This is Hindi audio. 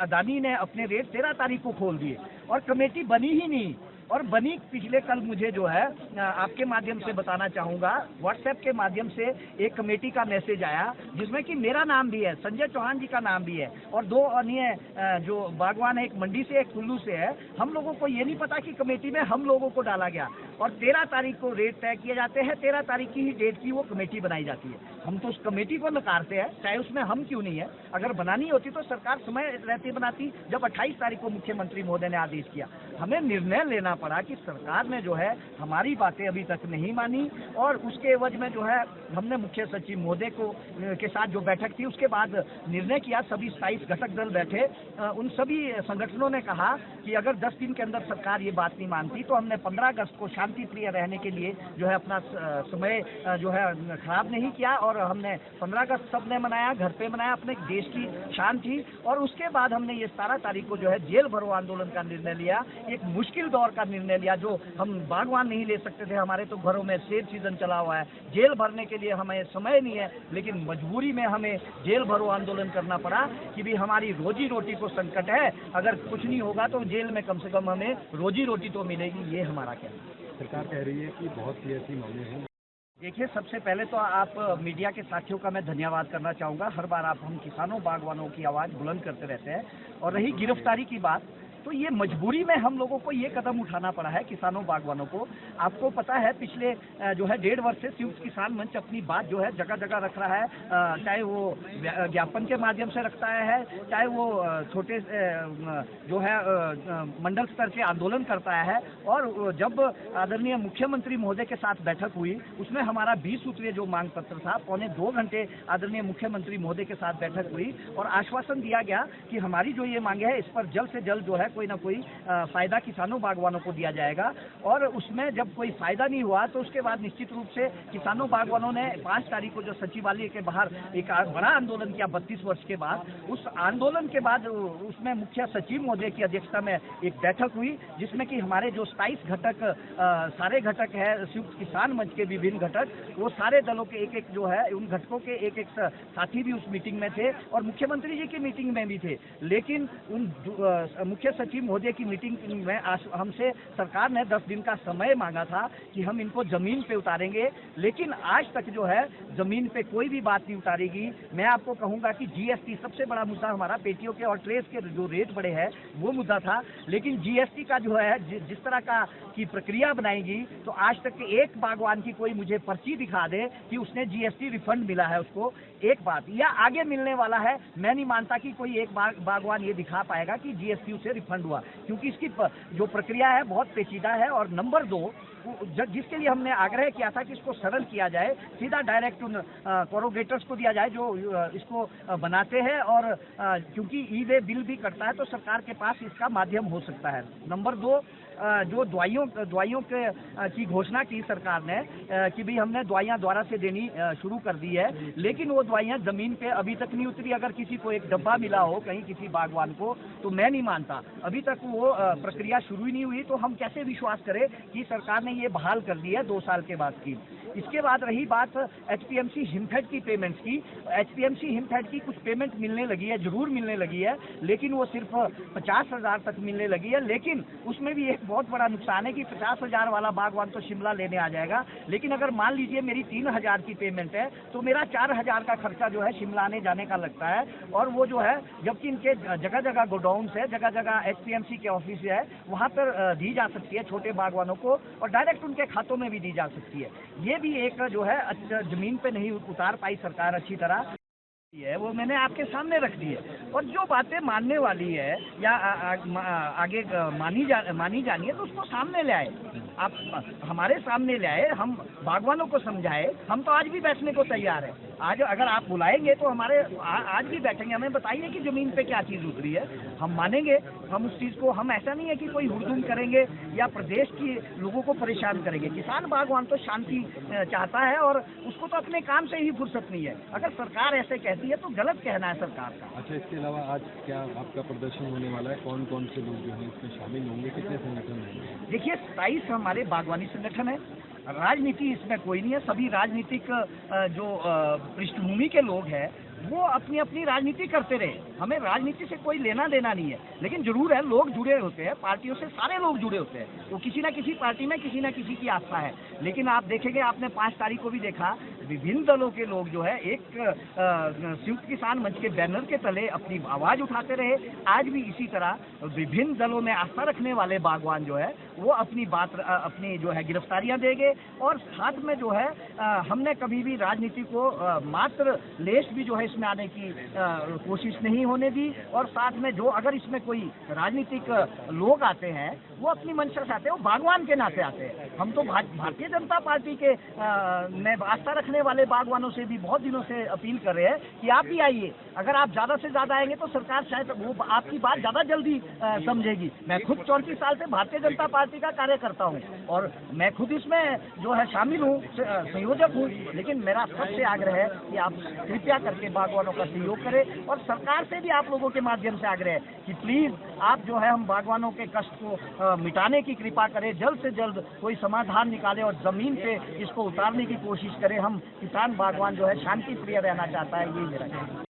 अदानी ने अपने रेट 13 तारीख को खोल दिए और कमेटी बनी ही नहीं। और बनी पिछले कल मुझे जो है आपके माध्यम से बताना चाहूँगा, व्हाट्सएप के माध्यम से एक कमेटी का मैसेज आया जिसमें कि मेरा नाम भी है, संजय चौहान जी का नाम भी है और दो अन्य जो बागवान है, एक मंडी से एक कुल्लू से है। हम लोगों को ये नहीं पता कि कमेटी में हम लोगों को डाला गया और 13 तारीख को रेट तय किए जाते हैं, 13 तारीख की ही डेट की वो कमेटी बनाई जाती है। हम तो उस कमेटी को नकारते हैं, चाहे उसमें हम क्यों नहीं है। अगर बनानी होती तो सरकार समय रहती बनाती, जब 28 तारीख को मुख्यमंत्री महोदय ने आदेश किया। हमें निर्णय लेना पड़ा कि सरकार ने जो है हमारी बातें अभी तक नहीं मानी और उसके एवज में जो है हमने मुख्य सचिव महोदय के साथ जो बैठक थी उसके बाद निर्णय किया। सभी 27 घटक दल बैठे, उन सभी संगठनों ने कहा कि अगर 10 दिन के अंदर सरकार ये बात नहीं मानती तो हमने 15 अगस्त को शांति प्रिय रहने के लिए जो है अपना समय जो है खराब नहीं किया और हमने 15 अगस्त सबने मनाया, घर पे मनाया, अपने देश की शान थी। और उसके बाद हमने ये 17 तारीख को जो है जेल भरो आंदोलन का निर्णय लिया, एक मुश्किल दौर का निर्णय लिया जो हम बागवान नहीं ले सकते थे। हमारे तो घरों में सेब सीजन चला हुआ है, जेल भरने के लिए हमें समय नहीं है, लेकिन मजबूरी में हमें जेल भरो आंदोलन करना पड़ा कि भी हमारी रोजी रोटी को संकट है, अगर कुछ नहीं होगा तो जेल में कम से कम हमें रोजी रोटी तो मिलेगी। ये हमारा कहना है। सरकार कह रही है कि बहुत सी ऐसी मामले हैं। देखिए, सबसे पहले तो आप मीडिया के साथियों का मैं धन्यवाद करना चाहूँगा। हर बार आप हम किसानों बागवानों की आवाज़ बुलंद करते रहते हैं। और रही गिरफ्तारी की बात, तो ये मजबूरी में हम लोगों को ये कदम उठाना पड़ा है किसानों बागवानों को। आपको पता है पिछले जो है 1.5 वर्ष से संयुक्त किसान मंच अपनी बात जो है जगह जगह रख रहा है, चाहे वो ज्ञापन के माध्यम से रखता है, चाहे वो छोटे जो है मंडल स्तर के आंदोलन करता है। और जब आदरणीय मुख्यमंत्री महोदय के साथ बैठक हुई उसमें हमारा 20 सूत्रीय जो मांग पत्र था, 2.25 घंटे आदरणीय मुख्यमंत्री महोदय के साथ बैठक हुई और आश्वासन दिया गया कि हमारी जो ये मांगे है इस पर जल्द से जल्द जो है कोई ना कोई फायदा किसानों बागवानों को दिया जाएगा। और उसमें जब कोई फायदा नहीं हुआ तो उसके बाद निश्चित रूप से किसानों बागवानों ने 5 तारीख को जो सचिवालय के बाहर एक बड़ा आंदोलन किया 32 वर्ष के बाद। उस आंदोलन के बाद उसमें मुख्य सचिव महोदय की अध्यक्षता में एक बैठक हुई जिसमें कि हमारे जो 27 घटक सारे घटक है संयुक्त किसान मंच के विभिन्न घटक, वो सारे दलों के एक एक जो है उन घटकों के एक एक साथी भी उस मीटिंग में थे और मुख्यमंत्री जी की मीटिंग में भी थे। लेकिन उन मुख्य सचिव महोदय की मीटिंग में हमसे सरकार ने 10 दिन का समय मांगा था कि हम इनको जमीन पे उतारेंगे, लेकिन आज तक जो है जमीन पे कोई भी बात नहीं उतारेगी। मैं आपको कहूंगा कि जीएसटी सबसे बड़ा मुद्दा हमारा पेटियों के और ट्रेस के जो रेट बढ़े हैं वो मुद्दा था, लेकिन जीएसटी का जो है जिस तरह का की प्रक्रिया बनाएगी तो आज तक के एक बागवान की कोई मुझे पर्ची दिखा दे कि उसने जीएसटी रिफंड मिला है उसको, एक बात, या आगे मिलने वाला है। मैं नहीं मानता कि कोई एक बागवान ये दिखा पाएगा कि जीएसटी उसे रिफंड हुआ, क्योंकि इसकी जो प्रक्रिया है बहुत पेचीदा है। और नंबर 2, जिसके लिए हमने आग्रह किया था कि इसको सरल किया जाए, सीधा डायरेक्ट उन कोरोगेटर्स को दिया जाए जो इसको बनाते हैं, और क्योंकि ई वे बिल भी करता है तो सरकार के पास इसका माध्यम हो सकता है। नंबर 2, जो दवाइयों की घोषणा की सरकार ने कि भी हमने दवाइयाँ द्वारा से देनी शुरू कर दी है, लेकिन वो दवाइयाँ जमीन पे अभी तक नहीं उतरी। अगर किसी को एक डब्बा मिला हो कहीं किसी बागवान को, तो मैं नहीं मानता अभी तक वो प्रक्रिया शुरू ही नहीं हुई, तो हम कैसे विश्वास करें कि सरकार ने ये बहाल कर दी है 2 साल के बाद की। इसके बाद रही बात एचपीएमसी हिमफेड की पेमेंट्स की। एचपीएमसी हिमफेड की कुछ पेमेंट मिलने लगी है, जरूर मिलने लगी है, लेकिन वो सिर्फ 50,000 तक मिलने लगी है। लेकिन उसमें भी एक बहुत बड़ा नुकसान है कि 50,000 वाला बागवान तो शिमला लेने आ जाएगा, लेकिन अगर मान लीजिए मेरी 3,000 की पेमेंट है तो मेरा 4,000 का खर्चा जो है शिमला आने जाने का लगता है। और वो जो है, जबकि इनके जगह जगह गोडाउन्स है, जगह जगह एचपीएमसी के ऑफिस है, वहाँ पर दी जा सकती है छोटे बागवानों को और डायरेक्ट उनके खातों में भी दी जा सकती है। ये भी एक जो है जमीन पे नहीं उतार पाई सरकार अच्छी तरह है, वो मैंने आपके सामने रख दी है। और जो बातें मानने वाली है या आगे मानी जानी है तो उसको सामने ले आए, आप हमारे सामने ले आए, हम बागवानों को समझाए। हम तो आज भी बैठने को तैयार है, आज अगर आप बुलाएंगे तो हमारे आज भी बैठेंगे। हमें बताइए कि जमीन पे क्या चीज़ उतरी है, हम मानेंगे। हम उस चीज़ को, हम ऐसा नहीं है कि कोई हुड़दुम करेंगे या प्रदेश की लोगों को परेशान करेंगे। किसान बागवान तो शांति चाहता है और उसको तो अपने काम से ही फुर्सत नहीं है। अगर सरकार ऐसे कहती है तो गलत कहना है सरकार का। अच्छा, इसके अलावा आज क्या आपका प्रदर्शन होने वाला है? कौन कौन से लोग जो हैं इसमें शामिल होंगे, कितने संगठन होंगे? देखिए, 27 हमारे बागवानी संगठन है, राजनीति इसमें कोई नहीं है। सभी राजनीतिक जो पृष्ठभूमि के लोग हैं वो अपनी अपनी राजनीति करते रहे, हमें राजनीति से कोई लेना देना नहीं है। लेकिन जरूर है, लोग जुड़े होते हैं पार्टियों से, सारे लोग जुड़े होते हैं, तो किसी ना किसी पार्टी में किसी ना किसी की आस्था है। लेकिन आप देखेंगे, आपने 5 तारीख को भी देखा, विभिन्न दलों के लोग जो है एक संयुक्त किसान मंच के बैनर के तले अपनी आवाज उठाते रहे। आज भी इसी तरह विभिन्न दलों में आस्था रखने वाले बागवान जो है वो अपनी बात, अपनी जो है गिरफ्तारियां देंगे। और साथ में जो है हमने कभी भी राजनीति को मात्र लेश भी जो है इसमें आने की कोशिश नहीं होने दी। और साथ में जो अगर इसमें कोई राजनीतिक लोग आते हैं वो अपनी मंशा से आते हैं, वो बागवान के नाते आते हैं। हम तो भारतीय जनता पार्टी के में आस्था रखने वाले बागवानों से भी बहुत दिनों से अपील कर रहे हैं कि आप भी आइए। अगर आप ज्यादा से ज्यादा आएंगे तो सरकार शायद वो आपकी बात ज्यादा जल्दी समझेगी। मैं खुद 34 साल से भारतीय जनता पार्टी का कार्यकर्ता हूं और मैं खुद इसमें जो है शामिल हूं, संयोजक हूं। लेकिन मेरा सबसे आग्रह है कि आप कृपया करके बागवानों का सहयोग करें। और सरकार से भी आप लोगों के माध्यम से आग्रह है कि प्लीज आप जो है हम बागवानों के कष्ट को मिटाने की कृपा करें, जल्द से जल्द कोई समाधान निकालें और जमीन पे इसको उतारने की कोशिश करें। हम किसान बागवान जो है शांति प्रिय रहना चाहता है, यही मेरा कहना है।